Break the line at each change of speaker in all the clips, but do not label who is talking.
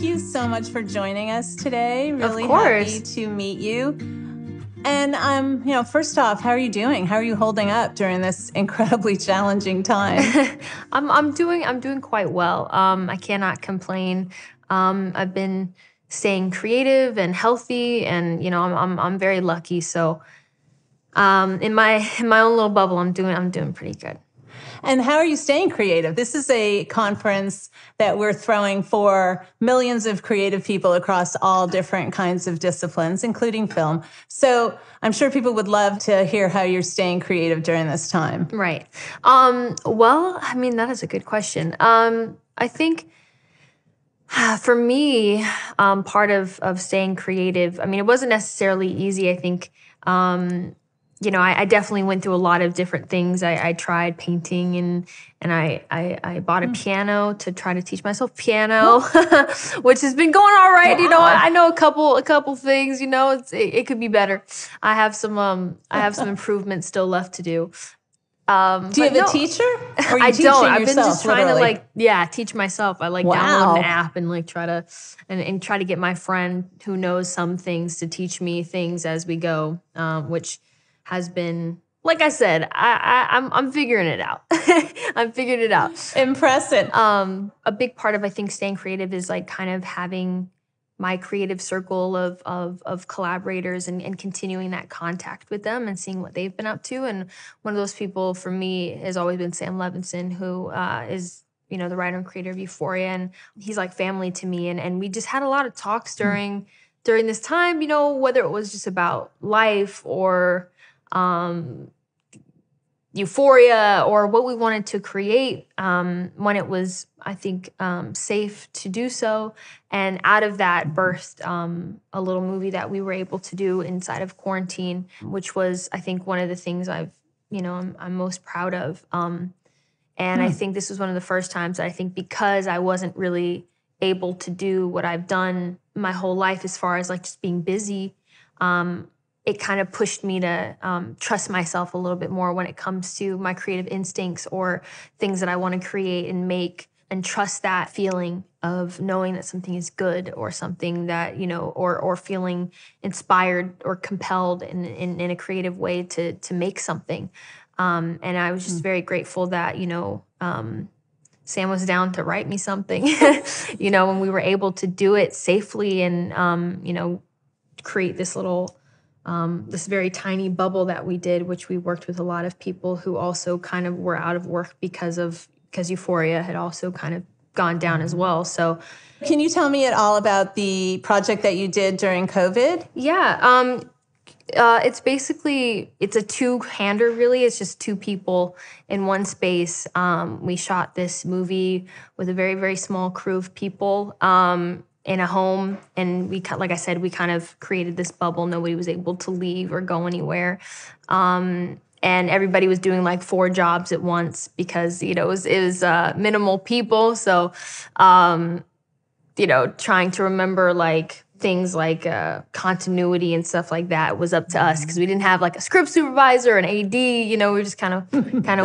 Thank you so much for joining us today. Really
Of course.
happy to meet you. And first off, how are you doing? How are you holding up during this incredibly challenging time?
I'm doing quite well. I cannot complain. I've been staying creative and healthy, and I'm very lucky. So in my own little bubble, I'm doing pretty good.
And how are you staying creative? This is a conference that we're throwing for millions of creative people across all different kinds of disciplines, including film. So I'm sure people would love to hear how you're staying creative during this time.
Right. Well, I mean, that is a good question. I think for me, part of staying creative, I mean, it wasn't necessarily easy. I think, I definitely went through a lot of different things. I tried painting and I bought a piano to try to teach myself piano, which has been going all right.
Wow.
I know a couple things. It could be better. I have some improvements still left to do.
Do you have a teacher? Or are you
I
teaching
don't. I've
yourself,
been just trying
literally?
to teach myself. I
Wow.
download an app and try to and try to get my friend who knows some things to teach me things as we go, which has been, like I said, I'm figuring it out. I'm figuring it out.
Impressive.
A big part of, I think, staying creative is like kind of having my creative circle of collaborators and continuing that contact with them and seeing what they've been up to. And one of those people for me has always been Sam Levinson, who is, the writer and creator of Euphoria. And he's like family to me. And we just had a lot of talks during this time, whether it was just about life or Euphoria or what we wanted to create when it was, I think, safe to do so. And out of that birthed a little movie that we were able to do inside of quarantine, which was, I think, one of the things I'm most proud of. And I think this was one of the first times that I think, because I wasn't really able to do what I've done my whole life as far as like just being busy, it kind of pushed me to trust myself a little bit more when it comes to my creative instincts or things that I want to create and make, and trust that feeling of knowing that something is good or something that, or feeling inspired or compelled in a creative way to make something. And I was just very grateful that, Sam was down to write me something, when we were able to do it safely and, create this little this very tiny bubble that we did, which we worked with a lot of people who also kind of were out of work because Euphoria had also kind of gone down as well. So
can you tell me at all about the project that you did during COVID?
Yeah. It's a two-hander, really. It's just two people in one space. We shot this movie with a very, very small crew of people in a home. And like I said, we kind of created this bubble. Nobody was able to leave or go anywhere. And everybody was doing like 4 jobs at once because, it was minimal people. So, trying to remember like things like continuity and stuff like that was up to us because we didn't have like a script supervisor, an AD. We were just kind of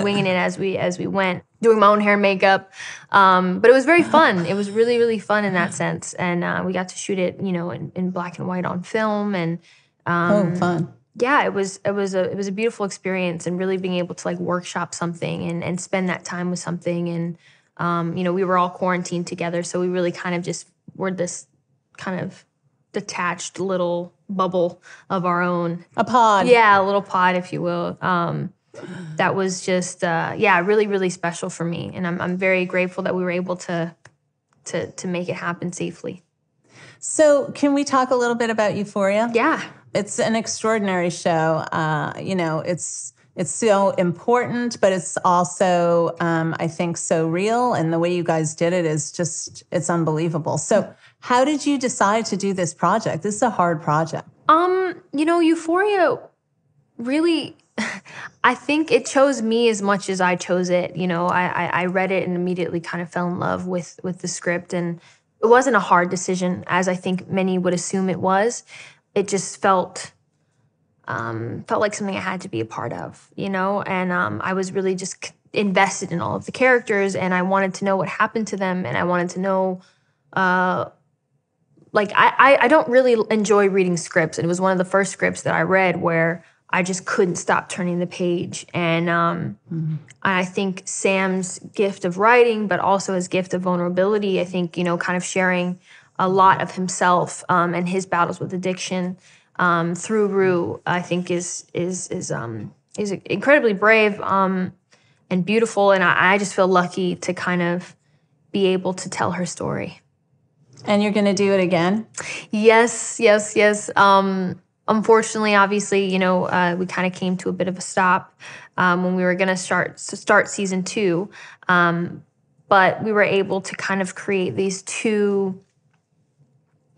winging it as we went, doing my own hair and makeup. But it was very fun. It was really, really fun in that sense, and we got to shoot it, in black and white on film. And
fun.
Yeah, it was a beautiful experience, and really being able to like workshop something and spend that time with something. And we were all quarantined together, so we really kind of just were this kind of detached little bubble of our own.
A pod.
Yeah, a little pod, if you will. That was just, really, really special for me. And I'm very grateful that we were able to make it happen safely.
So can we talk a little bit about Euphoria?
Yeah.
It's an extraordinary show. It's so important, but it's also, I think, so real. And the way you guys did it is just, it's unbelievable. So how did you decide to do this project? This is a hard project.
Euphoria really, I think it chose me as much as I chose it. I read it and immediately kind of fell in love with the script. And it wasn't a hard decision, as I think many would assume it was. It just felt like something I had to be a part of, and I was really just invested in all of the characters, and I wanted to know what happened to them, and I wanted to know like I don't really enjoy reading scripts. And it was one of the first scripts that I read where I just couldn't stop turning the page. And I think Sam's gift of writing, but also his gift of vulnerability, I think, kind of sharing a lot of himself and his battles with addiction through Rue, I think is incredibly brave and beautiful. And I just feel lucky to kind of be able to tell her story.
And you're going to do it again?
Yes. Unfortunately, obviously, we kind of came to a bit of a stop when we were going to start season 2. But we were able to kind of create these 2,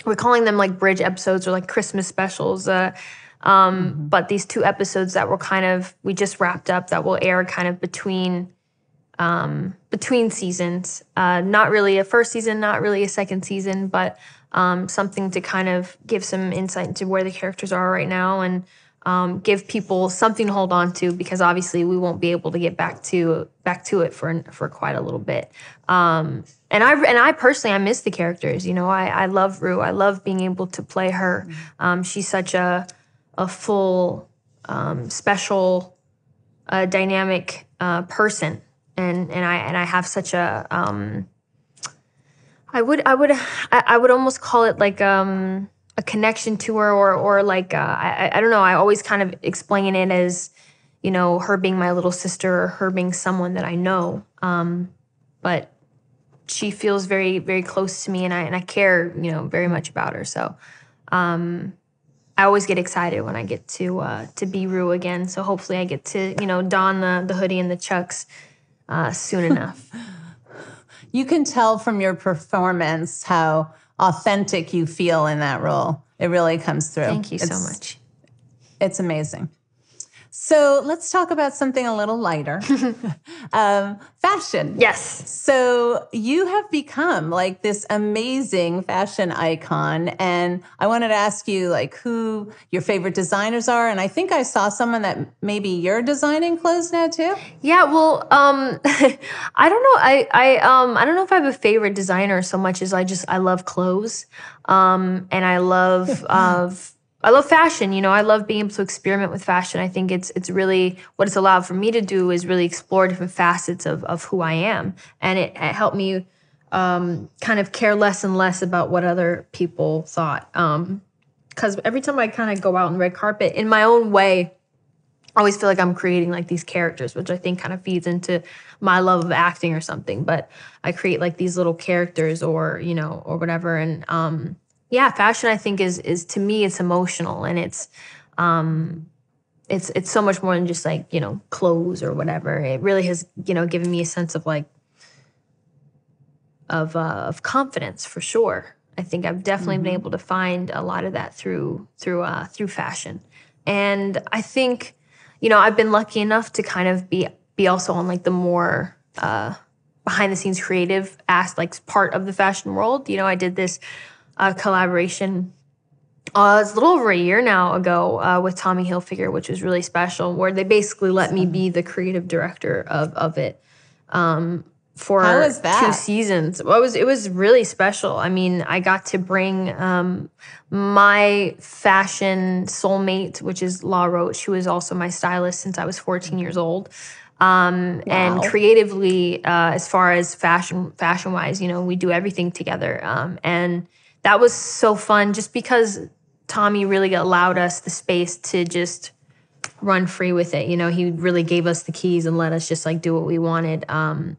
we're calling them like bridge episodes or like Christmas specials. But these 2 episodes that were we just wrapped up that will air kind of between seasons. Not really a first season, not really a second season, but something to kind of give some insight into where the characters are right now and give people something to hold on to, because obviously we won't be able to get back to it for quite a little bit. And I personally, I miss the characters. I love Rue. I love being able to play her. She's such a full, special, dynamic person. And I have such a I would almost call it like a connection to her or like I don't know. I always kind of explain it as her being my little sister or her being someone that I know. But she feels very, very close to me, and I care very much about her. So I always get excited when I get to be Rue again. So hopefully I get to don the hoodie and the Chucks soon enough.
You can tell from your performance how authentic you feel in that role. It really comes through.
Thank you so much.
It's amazing. So let's talk about something a little lighter. Fashion.
Yes.
So you have become like this amazing fashion icon. And I wanted to ask you like who your favorite designers are. And I think I saw someone that maybe you're designing clothes now too.
Yeah, well, I don't know. I don't know if I have a favorite designer so much as I love clothes. And I love fashion. I love being able to experiment with fashion. I think it's really what it's allowed for me to do is really explore different facets of who I am. And it helped me kind of care less and less about what other people thought. Because every time I kind of go out on the red carpet, in my own way, I always feel like I'm creating like these characters, which I think kind of feeds into my love of acting or something. But I create like these little characters or whatever. And yeah, fashion I think is to me it's emotional, and it's so much more than just like clothes or whatever. It really has given me a sense of like of confidence for sure. I think I've definitely been able to find a lot of that through fashion, and I think I've been lucky enough to kind of be also on like the more behind the scenes creative like part of the fashion world. I did this collaboration it's a little over a year now ago with Tommy Hilfiger, which was really special, where they basically let me be the creative director of it for
How was that?
2 seasons. Well, it was really special. I mean, I got to bring my fashion soulmate, which is La Roche, who is also my stylist since I was 14 years old. And creatively, as far as fashion-wise, we do everything together. And that was so fun just because Tommy really allowed us the space to just run free with it. He really gave us the keys and let us just like do what we wanted. And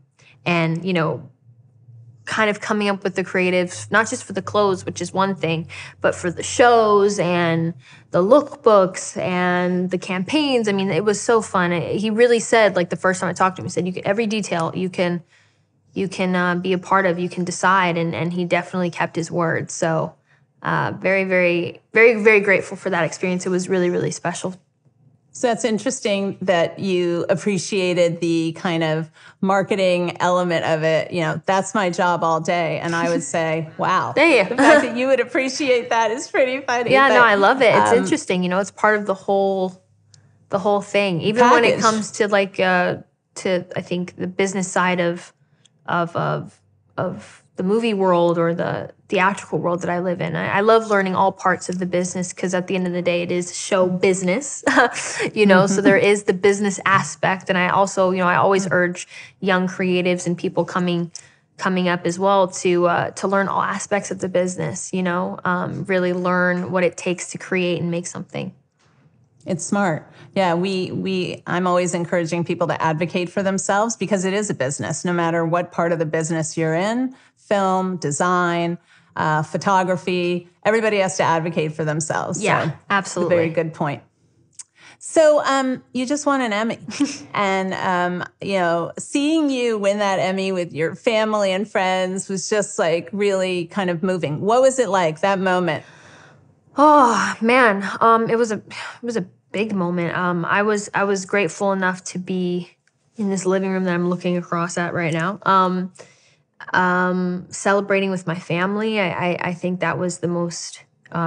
kind of coming up with the creatives, not just for the clothes, which is one thing, but for the shows and the lookbooks and the campaigns. I mean, it was so fun. He really said, like the first time I talked to him, he said, every detail you can be a part of, you can decide. And he definitely kept his word. So very, very, very, very grateful for that experience. It was really, really special.
So that's interesting that you appreciated the kind of marketing element of it. That's my job all day. And I would say, wow,
the
fact that you would appreciate that is pretty funny.
Yeah, no, I love it. It's interesting. It's part of the whole thing. Even
package.
When it comes to like, to I think the business side of the movie world or the theatrical world that I live in. I love learning all parts of the business because at the end of the day, it is show business, so there is the business aspect. And I also, I always urge young creatives and people coming up as well to learn all aspects of the business, really learn what it takes to create and make something.
It's smart. Yeah, I'm always encouraging people to advocate for themselves because it is a business, no matter what part of the business you're in, film, design, photography, everybody has to advocate for themselves.
Yeah,
so
absolutely.
A very good point. So you just won an Emmy. And, seeing you win that Emmy with your family and friends was just like really kind of moving. What was it like, that moment?
Oh man, it was a big moment. I was grateful enough to be in this living room that I'm looking across at right now. Celebrating with my family. I think that was the most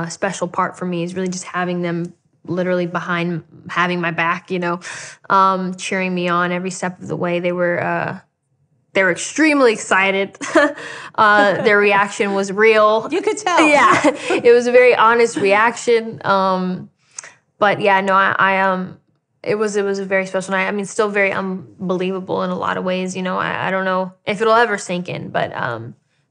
special part for me, is really just having them literally behind, having my back, cheering me on every step of the way. They were extremely excited. Their reaction was real.
You could tell.
Yeah, it was a very honest reaction. But yeah, no, it was a very special night. I mean, still very unbelievable in a lot of ways. I don't know if it'll ever sink in, but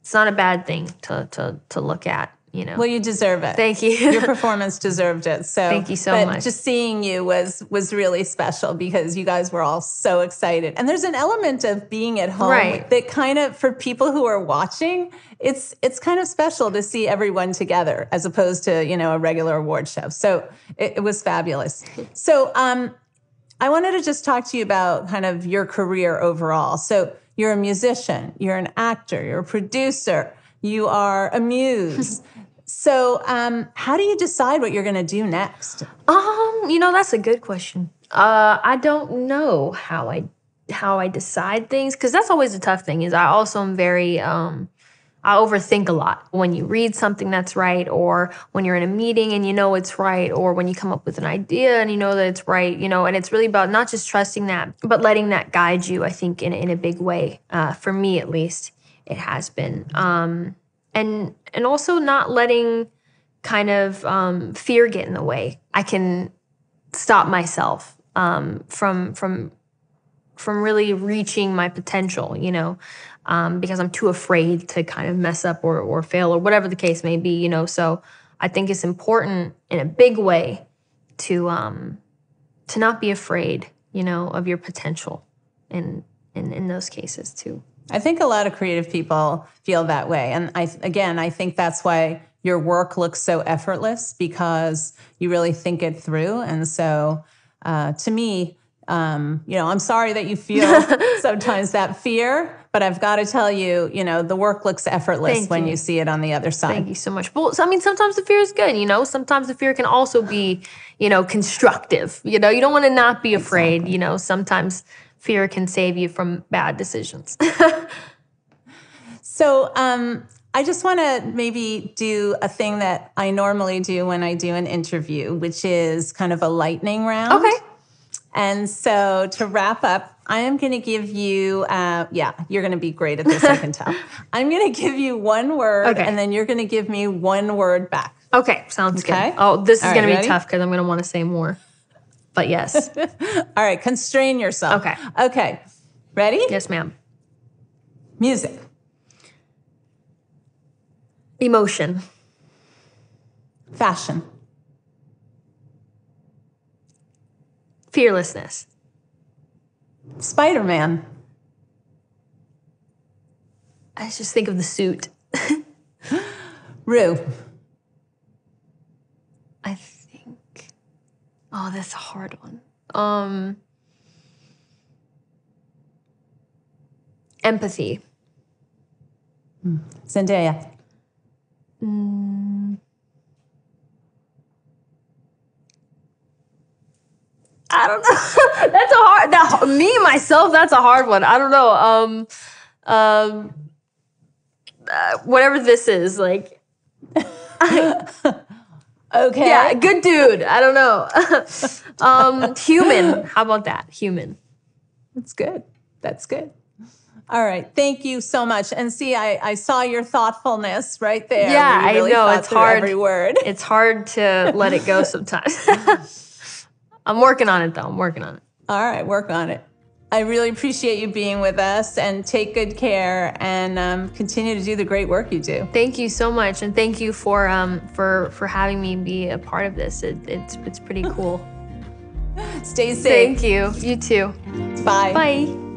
it's not a bad thing to look at.
Well, you deserve it.
Thank you.
Your performance deserved it. So
thank you so much.
Just seeing you was really special because you guys were all so excited. And there's an element of being at home that kind of, for people who are watching, it's kind of special to see everyone together as opposed to, a regular award show. So it was fabulous. So I wanted to just talk to you about kind of your career overall. So you're a musician, you're an actor, you're a producer, you are a muse. So how do you decide what you're going to do next?
That's a good question. I don't know how I decide things, because that's always a tough thing. Is I also am very I overthink a lot. When you read something that's right, or when you're in a meeting and it's right, or when you come up with an idea and that it's right, and it's really about not just trusting that, but letting that guide you, I think, in a big way. For me, at least, it has been. And also not letting kind of fear get in the way. I can stop myself from really reaching my potential, because I'm too afraid to kind of mess up or fail or whatever the case may be, So I think it's important in a big way to not be afraid, of your potential in those cases too.
I think a lot of creative people feel that way. And I think that's why your work looks so effortless, because you really think it through. And so to me, I'm sorry that you feel sometimes that fear, but I've got to tell you, the work looks effortless when you see it on the other side.
Thank you so much. Well, sometimes the fear is good, sometimes the fear can also be, constructive. You don't want to not be afraid, sometimes fear can save you from bad decisions.
So I just want to maybe do a thing that I normally do when I do an interview, which is kind of a lightning round.
Okay.
And so to wrap up, I am going to give you, you're going to be great at this, I can tell. I'm going to give you one word, and then you're going to give me one word back.
Okay, sounds good. Oh, this is going to be tough because I'm going to want to say more. But yes.
All right, constrain yourself. Okay. Ready?
Yes, ma'am.
Music.
Emotion.
Fashion.
Fearlessness.
Spider-Man.
I just think of the suit.
Rue.
I think, that's a hard one. Empathy.
Zendaya.
I don't know. That's a hard. Me myself. That's a hard one. I don't know. Whatever this is, like.
Okay.
Yeah, good dude. I don't know. Human. How about that? Human.
That's good. All right. Thank you so much. And see, I saw your thoughtfulness right there.
Yeah,
where you really
I know.
thought
It's
through
hard.
every word.
It's hard to let it go sometimes. I'm working on it, though. I'm working on it.
All right. Work on it. I really appreciate you being with us, and take good care, and continue to do the great work you do.
Thank you so much, and thank you for having me be a part of this. It's pretty cool.
Stay safe.
Thank you. You too.
Bye.
Bye.